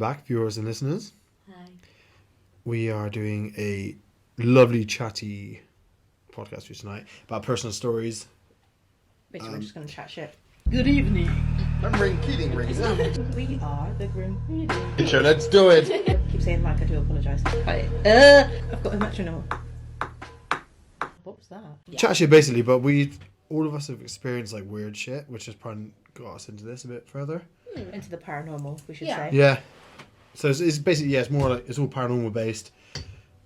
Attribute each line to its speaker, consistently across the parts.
Speaker 1: back, viewers and listeners.
Speaker 2: Hi.
Speaker 1: We are doing a lovely chatty podcast for you tonight about personal stories.
Speaker 3: Basically, we're just going to chat shit.
Speaker 4: Good evening.
Speaker 5: I'm keeping rings.
Speaker 3: We are the Grim Reading.
Speaker 5: Sure, let's do it.
Speaker 3: Keep saying like I do apologise. I've got a metronome. What was that?
Speaker 1: Chat shit basically, but all of us have experienced like weird shit, which has probably got us into this a bit further.
Speaker 3: Into the paranormal, we should
Speaker 2: Yeah.
Speaker 3: say.
Speaker 1: Yeah. So it's basically, it's more like, it's all paranormal based.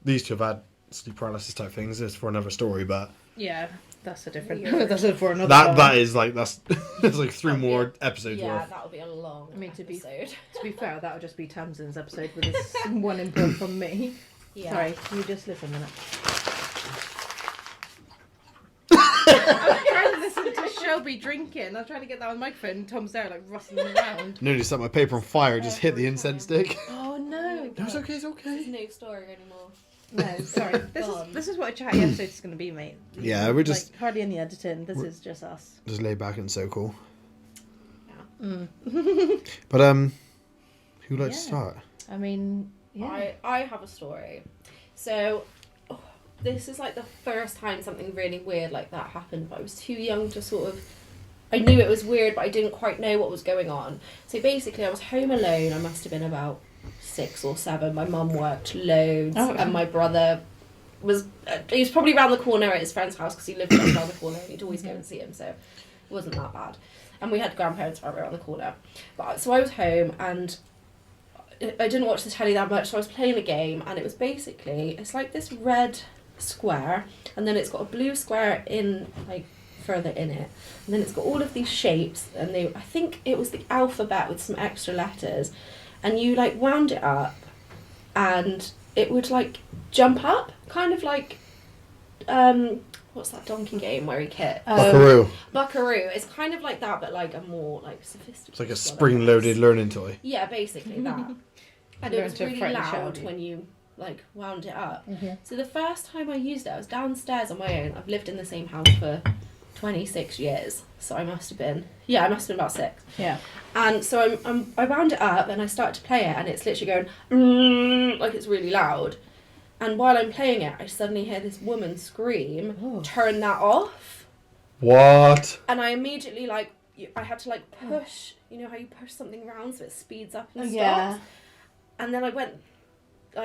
Speaker 1: These two have had sleep paralysis type things. It's for another story, but
Speaker 3: Yeah, that's a different.
Speaker 2: Weird.
Speaker 3: That's for another.
Speaker 1: that is like, that's there's like three more episodes
Speaker 2: Yeah,
Speaker 1: worth.
Speaker 2: that'll be a long
Speaker 3: I mean, to be
Speaker 2: episode.
Speaker 3: To be fair, that would just be Tamsin's episode with this one input from me.
Speaker 2: Yeah.
Speaker 3: Sorry, can you just listen a minute? I'm trying to listen to Shelby drinking. I'm trying to get that on the microphone. Tom's there, like rustling around.
Speaker 1: Nearly set my paper on fire, just hit the incense stick.
Speaker 3: Oh no!
Speaker 1: No, it's okay, it's okay.
Speaker 2: There's no story anymore.
Speaker 3: No, sorry. This is what a chatty episode is going to be, mate.
Speaker 1: Yeah, we're just
Speaker 3: like, hardly any editing. This is just us.
Speaker 1: just laid back and so cool.
Speaker 3: Mm.
Speaker 1: But who'd like to start?
Speaker 3: I mean, yeah.
Speaker 2: I have a story. So, this is like the first time something really weird like that happened, but I was too young to sort of... I knew it was weird, but I didn't quite know what was going on. So basically, I was home alone. I must have been about 6 or 7. My mum worked loads, and my brother was... he was probably around the corner at his friend's house because he lived just around the corner, and he'd always go and see him, so it wasn't that bad. And we had grandparents right around the corner. But so I was home, and I didn't watch the telly that much, so I was playing a game, and it was basically... It's like this red square, and then it's got a blue square in, like, further in it, and then it's got all of these shapes, and I think it was the alphabet with some extra letters, and you like wound it up and it would like jump up, kind of like what's that donkey game where he kit Buckaroo. It's kind of like that, but like a more like sophisticated,
Speaker 1: It's like a spring-loaded learning toy.
Speaker 2: yeah, basically that. And it was really loud when you like wound it up. So the first time I used it, I was downstairs on my own. I've lived in the same house for 26 years, so I must have been about 6.
Speaker 3: Yeah.
Speaker 2: And so I wound it up and I started to play it, and it's literally going like it's really loud. And while I'm playing it, I suddenly hear this woman scream, "Turn that off!"
Speaker 1: What?
Speaker 2: And I immediately I had to like push. You know how you push something around so it speeds up and stops.
Speaker 3: Yeah.
Speaker 2: And then I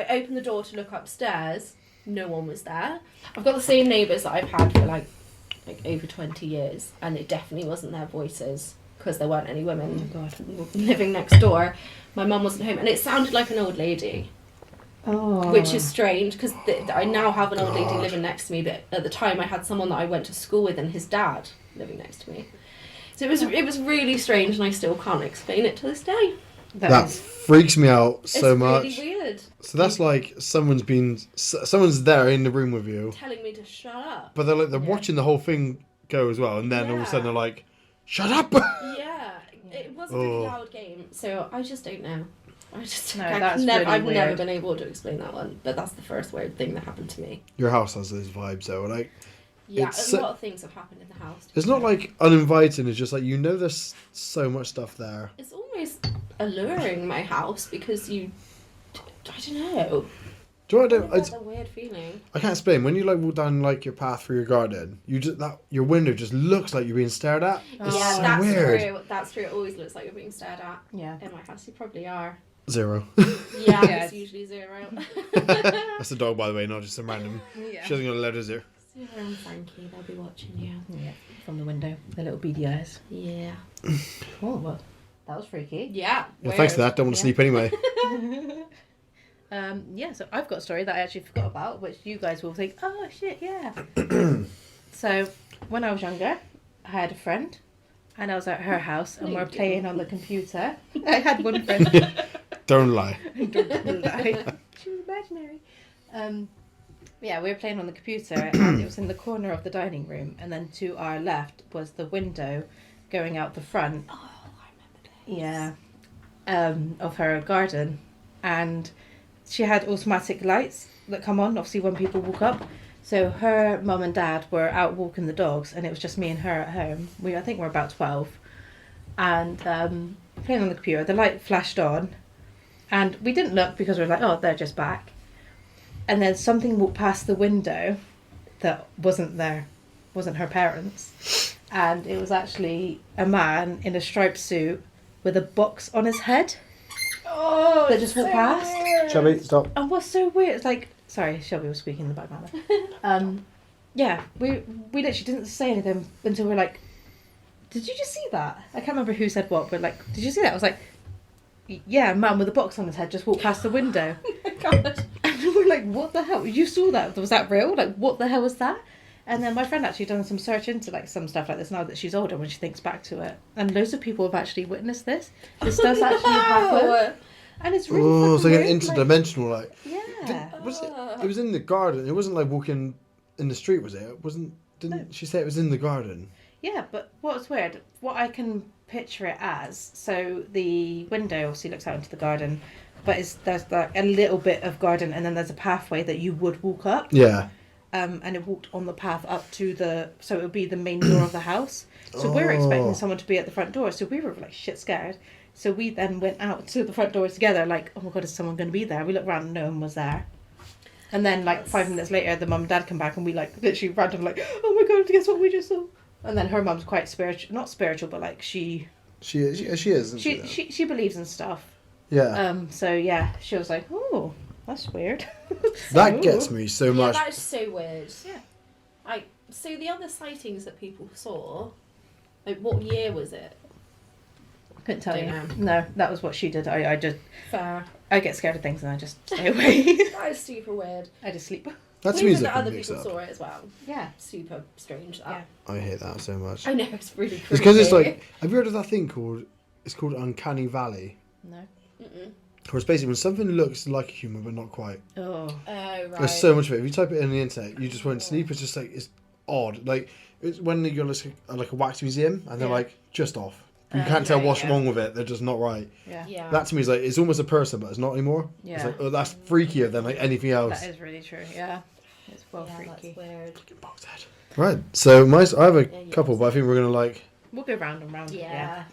Speaker 2: opened the door to look upstairs. No one was there. I've got the same neighbours that I've had for like over 20 years, and it definitely wasn't their voices because there weren't any women living next door. My mum wasn't home, and it sounded like an old lady, which is strange because I now have an old lady living next to me, but at the time I had someone that I went to school with and his dad living next to me. So it was really strange, and I still can't explain it to this day.
Speaker 1: That freaks me out so much.
Speaker 2: It's really weird.
Speaker 1: So that's like someone's there in the room with you,
Speaker 2: Telling me to shut up.
Speaker 1: but they're watching the whole thing go as well, and then all of a sudden they're like, "Shut up!"
Speaker 2: Yeah, it was a really loud game, so I just don't know.
Speaker 3: That's
Speaker 2: I've
Speaker 3: really
Speaker 2: never
Speaker 3: weird.
Speaker 2: been able to explain that one, but that's the first weird thing that happened to me.
Speaker 1: Your house has those vibes though, like
Speaker 2: Yeah,
Speaker 1: It's
Speaker 2: a lot of things have happened in the house.
Speaker 1: it's not like uninviting. It's just like there's so much stuff there.
Speaker 2: It's almost alluring, my house, because I don't know.
Speaker 1: Do you know what I do?
Speaker 2: It's a weird feeling.
Speaker 1: I can't explain. When you like walk down like your path through your garden, your window just looks like you're being stared at. It's
Speaker 2: Yeah,
Speaker 1: so
Speaker 2: that's
Speaker 1: weird.
Speaker 2: true. That's true. It always looks like you're being stared at.
Speaker 3: Yeah.
Speaker 2: In my house, you probably are.
Speaker 1: 0.
Speaker 2: Yeah,
Speaker 3: Yeah.
Speaker 2: it's usually 0.
Speaker 1: That's a dog, by the way, not just some random.
Speaker 3: Yeah.
Speaker 1: She hasn't got a letter 0.
Speaker 2: 0 and Frankie, they'll be watching you.
Speaker 3: Yeah. From the window, the little beady eyes.
Speaker 2: Yeah.
Speaker 3: Oh, well, that was freaky.
Speaker 2: Yeah.
Speaker 1: Yeah, thanks for that. Don't want to sleep anyway.
Speaker 3: So I've got a story that I actually forgot about, which you guys will think, oh shit, yeah. So when I was younger, I had a friend, and I was at her house, and we're playing on the computer. I had one friend.
Speaker 1: Don't lie.
Speaker 3: Don't lie. She was imaginary. Yeah, we were playing on the computer, and it was in the corner of the dining room, and then to our left was the window going out the front.
Speaker 2: Oh, I remember that.
Speaker 3: Yeah. Of her garden, and she had automatic lights that come on, obviously, when people walk up. So her mum and dad were out walking the dogs, and it was just me and her at home. I think we're about 12, and playing on the computer. The light flashed on, And we didn't look because we were like, oh, they're just back. And then something walked past the window that wasn't there, wasn't her parents. And it was actually a man in a striped suit with a box on his head.
Speaker 2: Oh,
Speaker 3: That just walked past.
Speaker 1: Shelby, stop.
Speaker 3: And what's so weird, it's like, sorry, Shelby was speaking in the background. Yeah, we literally didn't say anything until we were like, did you just see that? I can't remember who said what, but like, did you see that? I was like, yeah, a man with a box on his head just walked past the window.
Speaker 2: Oh my God.
Speaker 3: And we were like, what the hell? You saw that? Was that real? Like, what the hell was that? And then my friend actually done some search into like some stuff like this now that she's older when she thinks back to it. And loads of people have actually witnessed this. This does actually happen. And it's really
Speaker 1: Oh, it's like an
Speaker 3: weird,
Speaker 1: interdimensional, like.
Speaker 3: yeah.
Speaker 1: Was it? It was in the garden. It wasn't like walking in the street, was it? It wasn't. Didn't she say it was in the garden?
Speaker 3: Yeah, but what's weird, what I can picture it as, so the window obviously looks out into the garden, but there's like a little bit of garden and then there's a pathway that you would walk up.
Speaker 1: Yeah.
Speaker 3: And it walked on the path up to so it would be the main door of the house. So we were expecting someone to be at the front door, so we were like shit scared. So we then went out to the front door together, like, oh my God, is someone going to be there? We looked around and no one was there. And then like 5 minutes later, the mum and dad come back and we like literally random like, oh my God, guess what we just saw? And then her mum's quite spiritual, not spiritual, but like she
Speaker 1: is. Isn't she?
Speaker 3: she believes in stuff.
Speaker 1: Yeah.
Speaker 3: So yeah, she was like, oh, that's weird.
Speaker 1: That gets me so
Speaker 2: Yeah,
Speaker 1: much.
Speaker 2: that is so weird.
Speaker 3: Yeah.
Speaker 2: So the other sightings that people saw, like what year was it?
Speaker 3: I couldn't tell
Speaker 2: Don't
Speaker 3: you.
Speaker 2: know.
Speaker 3: No, that was what she did. I just
Speaker 2: Fair.
Speaker 3: I get scared of things and I just stay away.
Speaker 2: That is super weird.
Speaker 3: I just sleep.
Speaker 1: That's
Speaker 2: Even
Speaker 1: music
Speaker 2: that other
Speaker 1: mixed
Speaker 2: people
Speaker 1: up.
Speaker 2: saw it as well.
Speaker 3: Yeah.
Speaker 2: Super strange. That.
Speaker 3: Yeah.
Speaker 1: I hate that so much.
Speaker 2: I know, it's really creepy.
Speaker 1: It's because it's like, have you heard of that thing called? It's called Uncanny Valley.
Speaker 3: No.
Speaker 2: Mm-mm.
Speaker 1: Where it's basically when something looks like a human but not quite.
Speaker 3: Oh.
Speaker 2: Oh, right.
Speaker 1: There's so much of it. If you type it in the internet, you just won't sleep. It's just like it's odd. Like it's when you go to like a wax museum and they're
Speaker 3: Yeah.
Speaker 1: like just off. You can't tell what's wrong with it. They're just not right.
Speaker 3: Yeah.
Speaker 2: Yeah.
Speaker 1: That to me is like it's almost a person, but it's not anymore.
Speaker 3: Yeah.
Speaker 1: It's like oh, that's freakier than like anything else.
Speaker 3: That is really true. Yeah. It's well
Speaker 2: yeah,
Speaker 3: freaky.
Speaker 2: that's weird.
Speaker 1: Right. So I have a
Speaker 2: Yeah, you
Speaker 1: couple, but I think we're gonna like
Speaker 3: We'll go round and round.
Speaker 2: Yeah.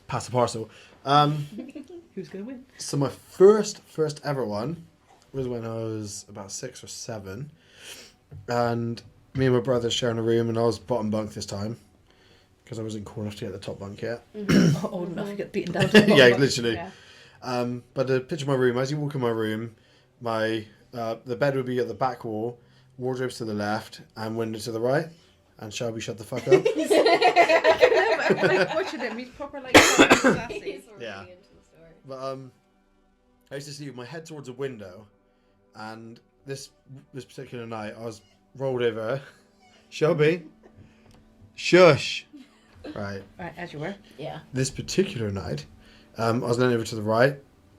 Speaker 1: pass the parcel.
Speaker 3: Who's gonna win?
Speaker 1: So my first ever one was when I was about 6 or 7, and me and my brother sharing a room, and I was bottom bunk this time because I wasn't cool enough to get the top bunk yet.
Speaker 3: Old enough to get beaten down. To the
Speaker 1: Yeah,
Speaker 3: bottom.
Speaker 1: literally.
Speaker 3: Yeah.
Speaker 1: But the picture of my room, as you walk in my room, my the bed would be at the back wall, wardrobes to the left, and window to the right. And Shelby, shut the fuck up.
Speaker 3: I'm like watching him. He's proper like sassy.
Speaker 2: He's really
Speaker 1: Yeah.
Speaker 2: into the story.
Speaker 1: But I used to sleep with my head towards a window, and this particular night I was rolled over. Shelby, shush. Right.
Speaker 3: Right, as you were.
Speaker 2: Yeah.
Speaker 1: This particular night, I was leaning over to the right,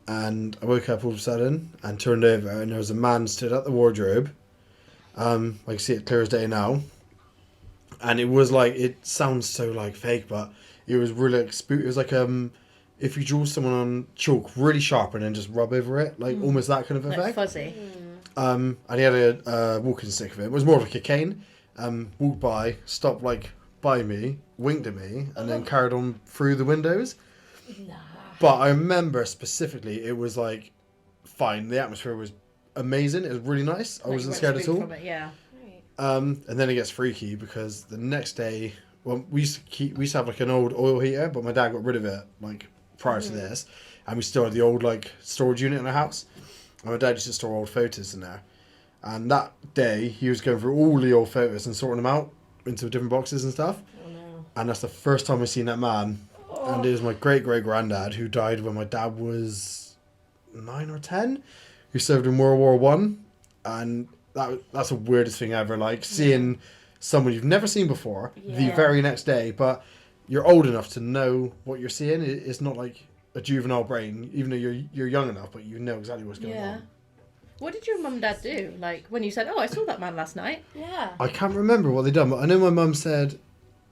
Speaker 1: and I woke up all of a sudden and turned over, and there was a man stood at the wardrobe. I can see it clear as day now. And it was like, it sounds so like fake, but it was really like it was like if you draw someone on chalk really sharp and then just rub over it, like almost that kind of
Speaker 3: Like
Speaker 1: effect.
Speaker 3: fuzzy.
Speaker 1: And he had a walking stick of it. It was more like a cane. Walked by, stopped like by me, winked at me, and then carried on through the windows.
Speaker 2: Nah.
Speaker 1: But I remember specifically, it was like fine. The atmosphere was amazing. It was really nice. I
Speaker 3: Like,
Speaker 1: wasn't
Speaker 3: you
Speaker 1: scared
Speaker 3: went
Speaker 1: at all.
Speaker 3: from it, yeah.
Speaker 2: Right.
Speaker 1: And then it gets freaky because the next day, well, we used to have like an old oil heater, but my dad got rid of it like prior to this, and we still had the old like storage unit in our house. And my dad used to store old photos in there. And that day, he was going through all the old photos and sorting them out into different boxes and stuff.
Speaker 2: Oh no.
Speaker 1: And that's the first time I seen that man. And it was my great granddad who died when my dad was 9 or 10, who served in World War One, and that's the weirdest thing ever. Like seeing someone you've never seen before the
Speaker 2: Yeah.
Speaker 1: very next day, but you're old enough to know what you're seeing. It's not like a juvenile brain, even though you're young enough, but you know exactly what's going on.
Speaker 3: What did your mum and dad do? Like when you said, "Oh, I saw that man last night."
Speaker 2: Yeah.
Speaker 1: I can't remember what they done, but I know my mum said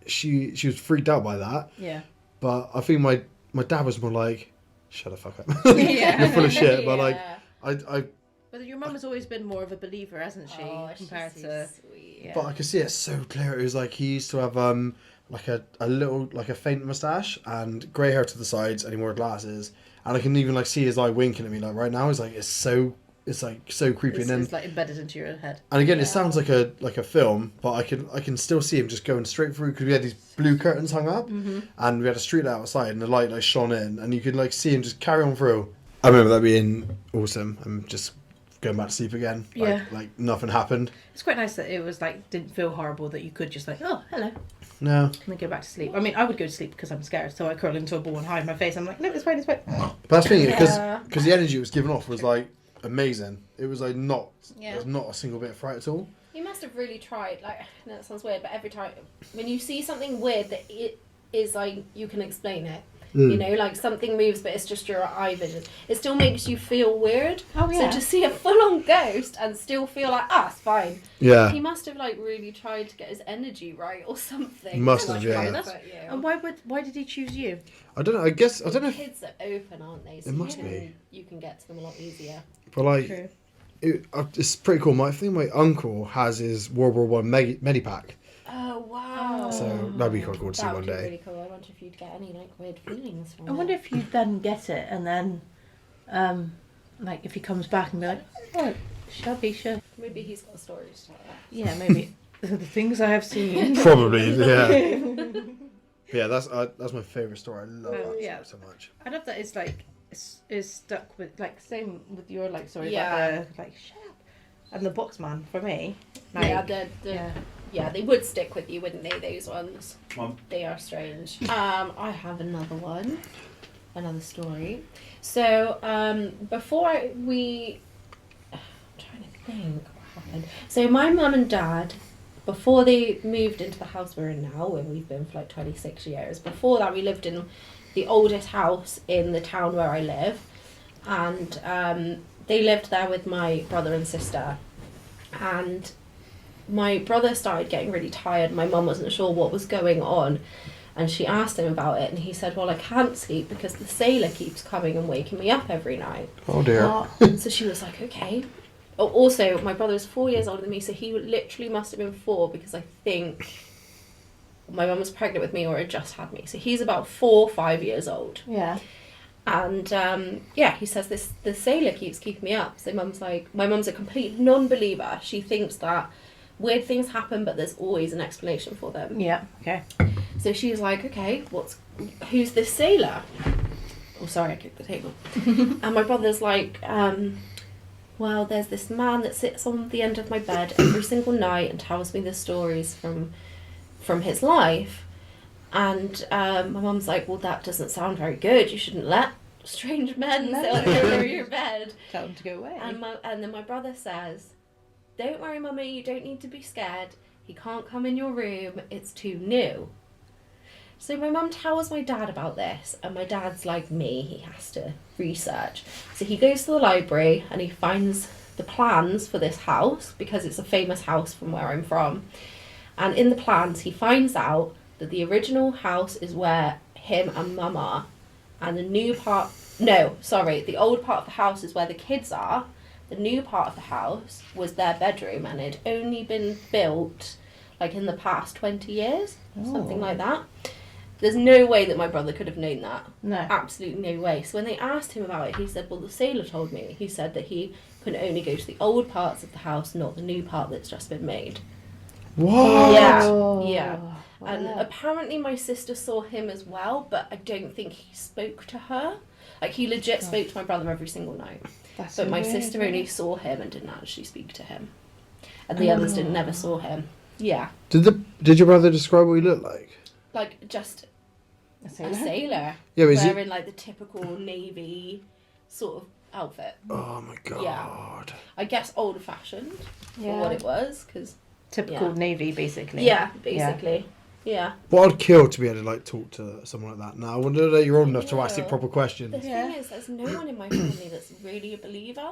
Speaker 1: she was freaked out by that.
Speaker 3: Yeah.
Speaker 1: But I think my dad was more like, "Shut the fuck up,
Speaker 3: Yeah.
Speaker 1: you're full of shit." But like,
Speaker 2: Yeah.
Speaker 1: I
Speaker 3: But your mum has always been more of a believer, hasn't she?
Speaker 2: Oh,
Speaker 3: compared
Speaker 2: she's
Speaker 3: to.
Speaker 2: so sweet.
Speaker 3: Yeah.
Speaker 1: but I could see it so clear. It was like he used to have like a little like a faint mustache and grey hair to the sides, and he wore glasses, and I can even like see his eye winking at me like right now. It's like so creepy.
Speaker 3: It's,
Speaker 1: And then
Speaker 3: it's like embedded into your head.
Speaker 1: and again,
Speaker 2: Yeah.
Speaker 1: it sounds like a film, but I can still see him just going straight through because we had these blue curtains hung up, and we had a street light outside, and the light like shone in, and you could like see him just carry on through. I remember that being awesome. I'm just going back to sleep again. Like nothing happened.
Speaker 3: It's quite nice that it was like didn't feel horrible, that you could just like, oh, hello,
Speaker 1: No.
Speaker 3: and then go back to sleep. I mean, I would go to sleep because I'm scared, so I curl into a ball and hide my face. I'm like, no, it's fine, it's fine.
Speaker 1: But that's the thing,
Speaker 2: Yeah.
Speaker 1: because the energy it was given off was like amazing. It was like there
Speaker 2: Yeah.
Speaker 1: was not a single bit of fright at all.
Speaker 2: You must have really tried. Like, I know that sounds weird, but every time when you see something weird that it is like you can explain it. You know, like something moves, but it's just your eye vision. It still makes you feel weird.
Speaker 3: Oh, yeah.
Speaker 2: So to see a full-on ghost and still feel like, it's fine.
Speaker 1: Yeah.
Speaker 2: He must have like really tried to get his energy right or something.
Speaker 1: Must
Speaker 2: to,
Speaker 1: have,
Speaker 2: like,
Speaker 1: yeah.
Speaker 2: comfort you.
Speaker 3: And why did he choose you?
Speaker 1: I don't know. I don't know. If,
Speaker 2: Kids are open, aren't they? So
Speaker 1: It must be.
Speaker 2: You can get to them a lot easier.
Speaker 1: but like,
Speaker 3: True.
Speaker 1: it's pretty cool. I think my uncle has his World War One medipack.
Speaker 2: Oh wow!
Speaker 1: So that'd be quite cool to see
Speaker 2: That
Speaker 1: one
Speaker 2: would be
Speaker 1: day.
Speaker 2: really cool. I wonder if you'd get any like weird feelings from
Speaker 3: I wonder
Speaker 2: it.
Speaker 3: if you then get it, and then, like if he comes back and be like, oh, Shelby,
Speaker 2: Maybe he's got stories to tell.
Speaker 3: yeah, maybe the things I have seen.
Speaker 1: Probably, yeah. Yeah, that's my favourite story. I love
Speaker 3: Well,
Speaker 1: that
Speaker 3: yeah.
Speaker 1: story so much.
Speaker 3: I love that it's like is stuck with like same with your like story
Speaker 2: Yeah.
Speaker 3: about the like shut up. And the boxman for me. Like,
Speaker 2: Yeah, they would stick with you, wouldn't they? Those ones.
Speaker 1: Mum.
Speaker 2: They are strange. I have another one, another story. So I'm trying to think what happened. So my mum and dad, before they moved into the house we're in now, where we've been for like 26 years, before that we lived in the oldest house in the town where I live, and they lived there with my brother and sister, and my brother started getting really tired. My mum wasn't sure what was going on, and she asked him about it, and he said, well, I can't sleep because the sailor keeps coming and waking me up every night.
Speaker 1: Oh dear.
Speaker 2: So she was like, okay. Oh, also, my brother is 4 years older than me, so he literally must have been 4, because I think my mum was pregnant with me or had just had me. So he's about 4 or 5 years old.
Speaker 3: yeah.
Speaker 2: And he says the sailor keeps keeping me up. So mum's like, my mum's a complete non-believer. She thinks that weird things happen, but there's always an explanation for them.
Speaker 3: Yeah. Okay.
Speaker 2: So she's like, okay, who's this sailor? Oh, sorry, I kicked the table. And my brother's like, well, there's this man that sits on the end of my bed every single night and tells me the stories from his life. And my mum's like, well, that doesn't sound very good. You shouldn't let strange men sit over your bed.
Speaker 3: Tell him to go away.
Speaker 2: And then my brother says, don't worry, mummy, you don't need to be scared. He can't come in your room. It's too new. So my mum tells my dad about this, and my dad's like me, he has to research. So he goes to the library and he finds the plans for this house, because it's a famous house from where I'm from. And in the plans he finds out that the original house is where him and mum are, and the old part of the house is where the kids are. The new part of the house was their bedroom, and it had only been built like in the past 20 years, something like that. There's no way that my brother could have known that.
Speaker 3: No.
Speaker 2: Absolutely no way. So when they asked him about it, he said, well, the sailor told me. He said that he can only go to the old parts of the house, not the new part that's just been made.
Speaker 1: What?
Speaker 2: Yeah. And
Speaker 3: Wow.
Speaker 2: apparently my sister saw him as well, but I don't think he spoke to her. Like, he legit spoke to my brother every single night.
Speaker 3: That's
Speaker 2: But
Speaker 3: so
Speaker 2: my
Speaker 3: weird,
Speaker 2: sister
Speaker 3: yeah.
Speaker 2: only saw him and didn't actually speak to him. And the others never saw him. Yeah.
Speaker 1: Did your brother describe what he looked like?
Speaker 2: Like, just
Speaker 3: A
Speaker 2: a
Speaker 3: sailor?
Speaker 2: sailor.
Speaker 1: Yeah, but is he?
Speaker 2: Wearing, like, the typical navy sort of outfit.
Speaker 1: Oh my god.
Speaker 2: I guess old-fashioned for
Speaker 3: Yeah.
Speaker 2: what it was, because...
Speaker 3: Typical
Speaker 2: Yeah.
Speaker 3: navy, basically.
Speaker 2: Yeah, basically. Yeah.
Speaker 1: Well, I'd kill to be able to like talk to someone like that. Now I wonder that you're old enough to ask the
Speaker 2: Yeah.
Speaker 1: proper
Speaker 2: The
Speaker 1: questions.
Speaker 2: thing is, there's no one in my family that's really a believer.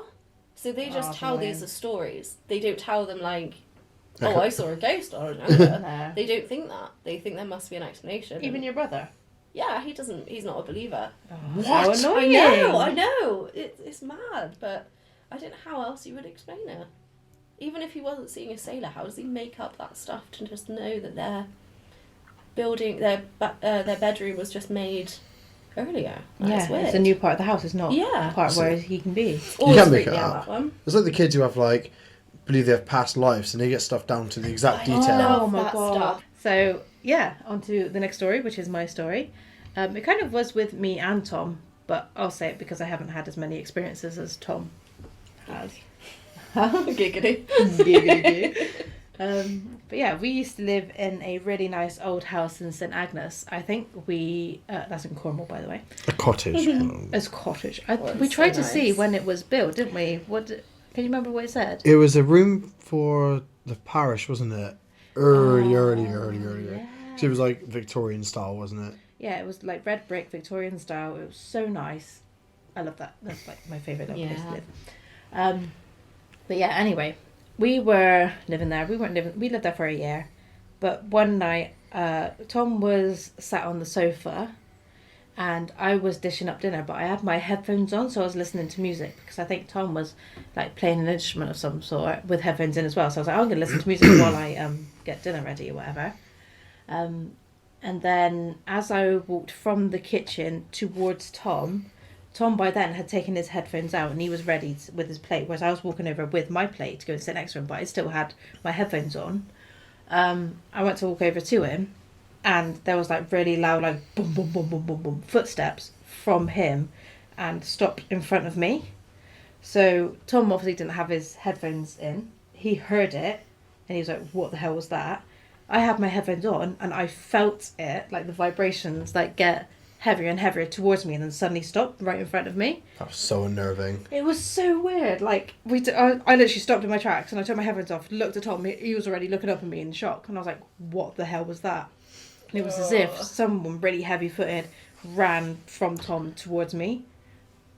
Speaker 2: So they just tell
Speaker 3: annoying.
Speaker 2: these as stories. They don't tell them, like,
Speaker 1: Okay.
Speaker 2: oh, I saw a ghost on an anchor.
Speaker 3: No.
Speaker 2: They don't think that. They think there must be an explanation.
Speaker 3: Even your brother?
Speaker 2: Yeah, he's not a believer.
Speaker 3: What?
Speaker 1: How
Speaker 2: I
Speaker 3: annoying!
Speaker 2: know. It's mad, but I don't know how else you would explain it. Even if he wasn't seeing a sailor, how does he make up that stuff to just know that their bedroom was just made earlier.
Speaker 3: Yeah,
Speaker 2: That's weird.
Speaker 3: it's a new part of the house. It's not
Speaker 2: Yeah.
Speaker 3: part where he can be.
Speaker 2: Always
Speaker 1: can't make
Speaker 2: freaked
Speaker 1: it
Speaker 2: me out,
Speaker 1: up.
Speaker 2: that one.
Speaker 1: It's like the kids who have like believe they have past lives and they get stuff down to the exact detail.
Speaker 2: love
Speaker 3: Oh my
Speaker 2: that
Speaker 3: god.
Speaker 2: stuff.
Speaker 3: So, yeah, on to the next story, which is my story. It kind of was with me and Tom, but I'll say it because I haven't had as many experiences as Tom has.
Speaker 2: Giggity.
Speaker 3: But yeah, we used to live in a really nice old house in St Agnes. I think that's in Cornwall, by the way.
Speaker 1: A cottage.
Speaker 3: It's cottage.
Speaker 2: Well,
Speaker 3: We
Speaker 2: it's
Speaker 3: tried
Speaker 2: so
Speaker 3: to see
Speaker 2: nice.
Speaker 3: when it was built, didn't we? Can you remember what it said?
Speaker 1: It was a room for the parish, wasn't it? Early.
Speaker 3: Yeah.
Speaker 1: So it was like Victorian style, wasn't it?
Speaker 3: Yeah, it was like red brick, Victorian style. It was so nice. I love that. That's like my favourite little place to live. But yeah, anyway, we were living there. We lived there for a year. But one night, Tom was sat on the sofa and I was dishing up dinner, but I had my headphones on, so I was listening to music because I think Tom was like playing an instrument of some sort with headphones in as well. So I was like, I'm going to listen to music while I get dinner ready or whatever. And then as I walked from the kitchen towards Tom by then had taken his headphones out and he was ready with his plate, whereas I was walking over with my plate to go and sit next to him, but I still had my headphones on. I went to walk over to him and there was like really loud, like boom, boom, boom, boom, boom, boom, footsteps from him and stopped in front of me. So Tom obviously didn't have his headphones in. He heard it and he was like, what the hell was that? I had my headphones on and I felt it, like the vibrations, like get heavier and heavier towards me and then suddenly stopped right in front of me.
Speaker 1: That was so unnerving.
Speaker 3: It was so weird. Like, I literally stopped in my tracks and I turned my headphones off, looked at Tom, he was already looking up at me in shock. And I was like, what the hell was that? And it was as if someone really heavy-footed ran from Tom towards me.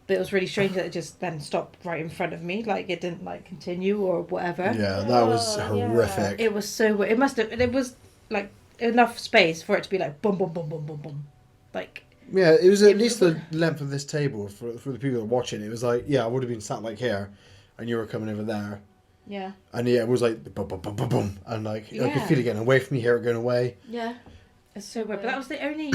Speaker 3: But it was really strange that it just then stopped right in front of me. Like, it didn't, like, continue or whatever.
Speaker 1: Yeah, that was
Speaker 2: Yeah.
Speaker 1: horrific.
Speaker 3: It was so weird. It was, like, enough space for it to be like, boom, boom, boom, boom, boom, boom. Like...
Speaker 1: Yeah, it was at least the length of this table for the people that were watching. It was like, yeah, I would have been sat like here, and you were coming over there.
Speaker 3: Yeah.
Speaker 1: And yeah, it was like boom, boom, boom, boom, boom, and like I could
Speaker 3: Yeah.
Speaker 1: feel it getting away from me, hear it going away.
Speaker 3: Yeah. It's so weird. But that was the only,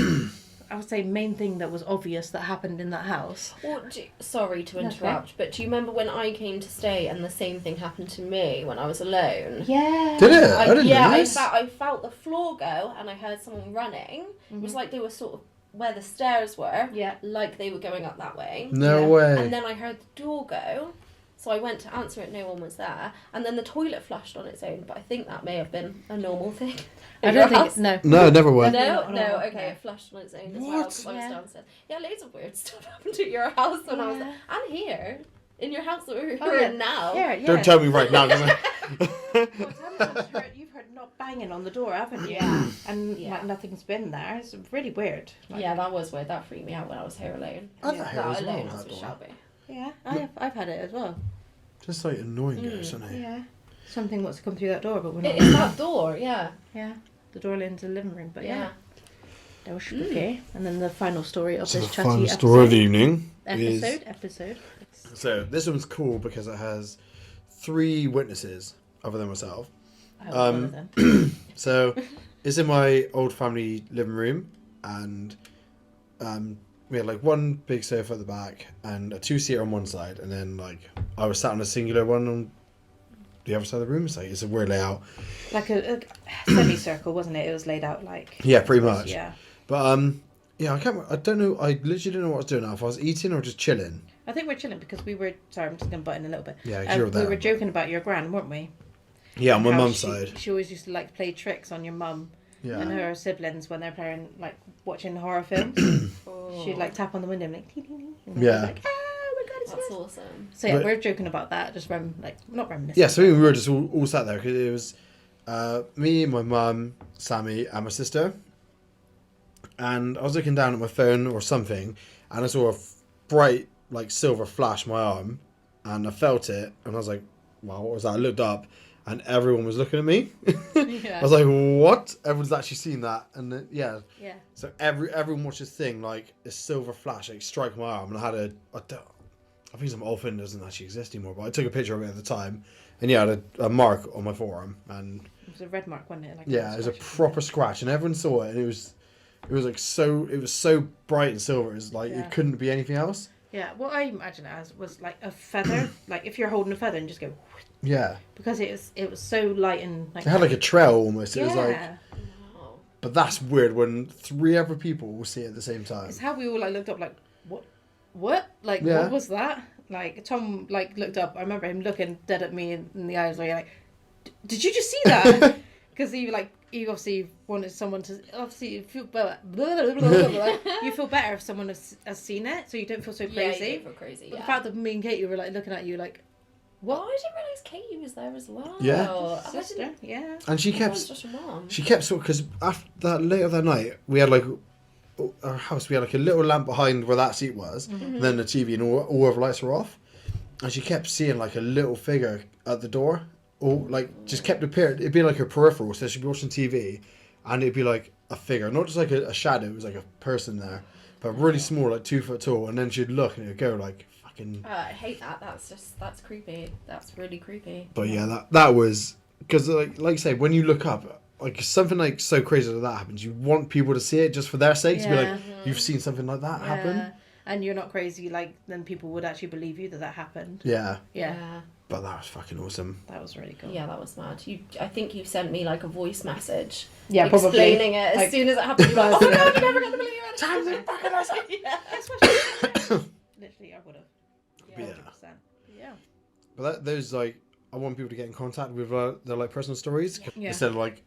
Speaker 3: I would say, main thing that was obvious that happened in that house.
Speaker 2: Well, sorry to
Speaker 3: That's
Speaker 2: interrupt, but do you remember when I came to stay and the same thing happened to me when I was alone?
Speaker 3: Yeah.
Speaker 1: Did it? I didn't know this.
Speaker 2: I felt the floor go and I heard someone running. It was like they were sort of where the stairs were,
Speaker 3: Yeah.
Speaker 2: like they were going up that way.
Speaker 1: No
Speaker 3: Yeah.
Speaker 1: way.
Speaker 2: And then I heard the door go, so I went to answer it, no one was there. And then the toilet flushed on its own, but I think that may have been a normal thing.
Speaker 3: I
Speaker 2: in
Speaker 3: don't
Speaker 2: your
Speaker 3: think,
Speaker 2: house.
Speaker 3: no.
Speaker 1: No, it never went.
Speaker 2: No,
Speaker 3: No,
Speaker 2: no,
Speaker 3: no,
Speaker 2: okay,
Speaker 3: no.
Speaker 2: it flushed on its own as well,
Speaker 1: What?
Speaker 2: because I was
Speaker 3: Yeah.
Speaker 2: downstairs. Yeah, loads of weird stuff happened at your house when I was
Speaker 3: Yeah.
Speaker 2: there. And here, in your house that we're
Speaker 3: Oh, yeah.
Speaker 2: in now.
Speaker 3: Yeah, yeah.
Speaker 1: Don't tell me right now. 'Cause
Speaker 3: Well, you've heard not banging on the door, haven't you?
Speaker 2: Yeah.
Speaker 3: And
Speaker 2: Yeah.
Speaker 3: like nothing's been there. It's really weird. Like,
Speaker 2: Yeah, that was weird. That freaked me out when I was here alone.
Speaker 1: I had that here as well,
Speaker 2: alone
Speaker 1: that
Speaker 2: as with
Speaker 1: door.
Speaker 2: Shelby.
Speaker 3: Yeah, I've had it as well.
Speaker 1: Just like annoying ghosts,
Speaker 2: Mm.
Speaker 1: isn't it?
Speaker 3: Yeah. Something wants to come through that door, but we're not.
Speaker 2: It is that door, yeah.
Speaker 3: Yeah. The door leads to the living room, but yeah.
Speaker 2: Yeah.
Speaker 3: That was spooky. And then the final story of
Speaker 1: So the
Speaker 3: this chatty
Speaker 1: fun story of the evening is
Speaker 3: episode.
Speaker 1: so this one's cool because it has 3 witnesses other than myself.
Speaker 3: I was one of them.
Speaker 1: So it's in my old family living room, and we had like one big sofa at the back and a 2-seater on one side, and then like I was sat on a singular one on the other side of the room. It's a weird layout.
Speaker 3: Like a semicircle, wasn't it? It was laid out like.
Speaker 1: Yeah, pretty much.
Speaker 3: Yeah.
Speaker 1: But yeah, I don't know. I literally didn't know what I was doing now. If I was eating or just chilling.
Speaker 3: I think we're chilling because we were. Sorry, I'm just going to butt in a little bit.
Speaker 1: Yeah, 'cause you were
Speaker 3: We
Speaker 1: there.
Speaker 3: were joking about your gran, weren't we?
Speaker 1: Yeah, on my
Speaker 3: How
Speaker 1: mum's
Speaker 3: she-
Speaker 1: side.
Speaker 3: She always used to like play tricks on your mum
Speaker 1: Yeah.
Speaker 3: and her siblings when they're playing, like watching horror films. She'd like tap on the window and like, "Ting, ting, ting," and they'd be
Speaker 1: Yeah.
Speaker 3: like, oh my god, it's
Speaker 2: That's
Speaker 3: yours.
Speaker 2: awesome.
Speaker 3: So yeah,
Speaker 1: But-
Speaker 3: we're joking about that, just not reminiscing.
Speaker 1: Yeah, so we were just all sat there because it was me, my mum, Sammy, and my sister. And I was looking down at my phone or something, and I saw a bright, like, silver flash my arm, and I felt it, and I was like, wow, what was that? I looked up, and everyone was looking at me.
Speaker 3: Yeah.
Speaker 1: I was like, what? Everyone's actually seen that. And then, yeah,
Speaker 3: Yeah.
Speaker 1: so everyone watched this thing, like, a silver flash, like, strike my arm, and I had I think some old thing doesn't actually exist anymore, but I took a picture of it at the time, and yeah, I had a mark on my forearm, and
Speaker 3: It was a red mark, wasn't it? Like
Speaker 1: yeah, it was a
Speaker 3: scratch.
Speaker 1: proper scratch, and everyone saw it, and it was It was like it was so bright and silver. It was like
Speaker 3: Yeah.
Speaker 1: it couldn't be anything else.
Speaker 3: Yeah, what I imagine it as was like a feather, like if you're holding a feather and just go,
Speaker 1: Yeah,
Speaker 3: because it was so light and like.
Speaker 1: it had like a trail almost. It
Speaker 3: yeah.
Speaker 1: was like,
Speaker 2: Oh.
Speaker 1: but that's weird when 3 other people will see it at the same time.
Speaker 3: It's how we all like looked up like what like
Speaker 1: Yeah.
Speaker 3: what was that? Like Tom like looked up. I remember him looking dead at me in the eyes, like, did you just see that? Because he obviously wanted someone to obviously feel better. You feel better if someone has seen it, so you don't feel so
Speaker 2: Yeah,
Speaker 3: crazy.
Speaker 2: you don't feel crazy.
Speaker 3: But
Speaker 2: Yeah.
Speaker 3: the fact that me and Katie were like looking at you like, what?
Speaker 2: Oh, I didn't realise Katie was there as well.
Speaker 1: Yeah.
Speaker 2: Oh, I
Speaker 3: Sister?
Speaker 2: didn't.
Speaker 3: Yeah.
Speaker 1: And she
Speaker 2: I thought it
Speaker 1: kept
Speaker 2: was just your mum.
Speaker 1: sort because after that later that night we had like our house. We had like a little lamp behind where that seat was, and then the TV, and all of the lights were off. And she kept seeing like a little figure at the door, or like just kept appearing. It'd be like her peripheral, so she'd be watching TV, and it'd be like a figure, not just like a shadow. It was like a person there, but really small, like 2 foot tall. And then she'd look, and it'd go like fucking.
Speaker 2: I hate that. That's creepy. That's really creepy.
Speaker 1: But yeah, that was because like you say, when you look up. Like something like so crazy that happens, you want people to see it just for their sake to be like, you've seen something like that happen.
Speaker 3: And you're not crazy, like then people would actually believe you that happened.
Speaker 1: Yeah,
Speaker 3: Yeah.
Speaker 1: but that was fucking awesome.
Speaker 3: That was really cool.
Speaker 2: Yeah, that was mad. I think you sent me like a voice message.
Speaker 3: Yeah, probably.
Speaker 2: Explaining it as
Speaker 3: Like-
Speaker 2: soon as it happened. You're like, oh my god, you're never gonna believe it.
Speaker 1: Times are fucking awesome.
Speaker 3: Literally, I would have.
Speaker 1: Yeah.
Speaker 3: 100%. Yeah.
Speaker 1: But those like, I want people to get in contact with their like personal stories
Speaker 3: Yeah.
Speaker 1: instead of like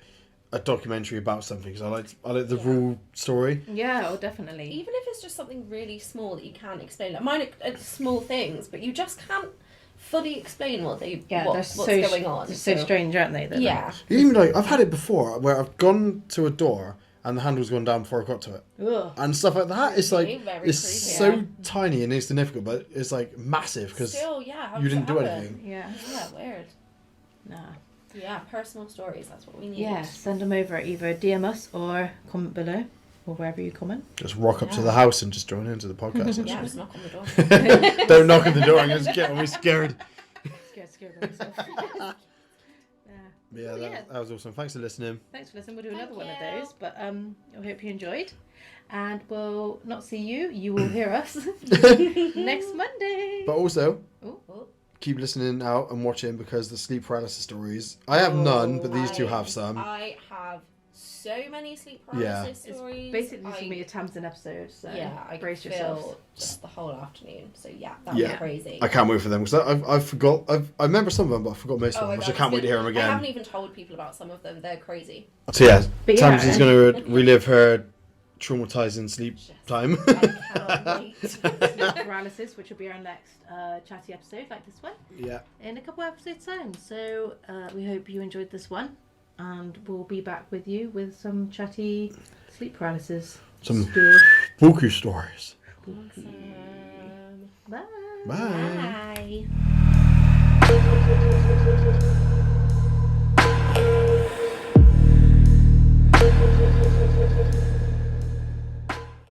Speaker 1: a documentary about something. Because I like the raw story.
Speaker 3: Yeah, oh, definitely.
Speaker 2: Even if it's just something really small that you can't explain. Like mine are small things, but you just can't fully explain what's
Speaker 3: They're
Speaker 2: going on.
Speaker 3: They're so strange, aren't they? That,
Speaker 2: Yeah.
Speaker 1: Even like I've had it before where I've gone to a door and the handle's gone down before I got to it.
Speaker 3: Like, ugh.
Speaker 1: And stuff like that. It's like
Speaker 2: Very
Speaker 1: it's
Speaker 2: creepy.
Speaker 1: so tiny and insignificant, but it's like massive because
Speaker 2: Still, yeah. How
Speaker 1: you
Speaker 2: does it
Speaker 1: didn't do
Speaker 2: happen?
Speaker 1: anything.
Speaker 3: Yeah.
Speaker 2: Yeah, weird.
Speaker 3: Nah.
Speaker 2: Yeah, personal stories. That's what we need.
Speaker 3: Yeah, send them over. Either DM us or comment below, or wherever you comment.
Speaker 1: Just rock up to the house and just join into the podcast.
Speaker 2: Yeah, just knock on the door.
Speaker 1: Don't knock on the door. I'm going to get me scared.
Speaker 3: Scared of myself.
Speaker 1: Yeah, that was awesome. Thanks for listening.
Speaker 3: Thanks for listening. We'll do
Speaker 2: Thank
Speaker 3: another one of
Speaker 2: you.
Speaker 3: those. But I hope you enjoyed. And we'll not see you. You will hear us next Monday.
Speaker 1: But also,
Speaker 3: Ooh.
Speaker 1: keep listening out and watching because the sleep paralysis stories. I have none, but these two have some.
Speaker 2: I have so many sleep paralysis
Speaker 3: It's
Speaker 2: stories.
Speaker 3: basically this will be a Tamsin episode. So
Speaker 2: yeah, I
Speaker 3: brace
Speaker 2: could
Speaker 3: yourselves.
Speaker 2: fill just the whole afternoon. So yeah, that
Speaker 1: Yeah.
Speaker 2: was crazy.
Speaker 1: I can't wait for them because I forgot. I remember some of them, but I forgot most of
Speaker 2: Oh
Speaker 1: them,
Speaker 2: my
Speaker 1: which
Speaker 2: God,
Speaker 1: I can't wait to hear them
Speaker 2: I
Speaker 1: again.
Speaker 2: haven't even told people about some of them. They're crazy.
Speaker 1: So yeah,
Speaker 3: But yeah.
Speaker 1: Tamsin's going to relive her traumatizing sleep time.
Speaker 2: I cannot wait.
Speaker 3: Sleep paralysis, which will be our next chatty episode, like this one,
Speaker 1: Yeah.
Speaker 3: in a couple episodes time. So we hope you enjoyed this one, and we'll be back with you with some chatty sleep paralysis
Speaker 1: Some
Speaker 3: stuff.
Speaker 1: spooky stories.
Speaker 2: Awesome.
Speaker 3: Bye.
Speaker 1: Bye.
Speaker 2: Bye.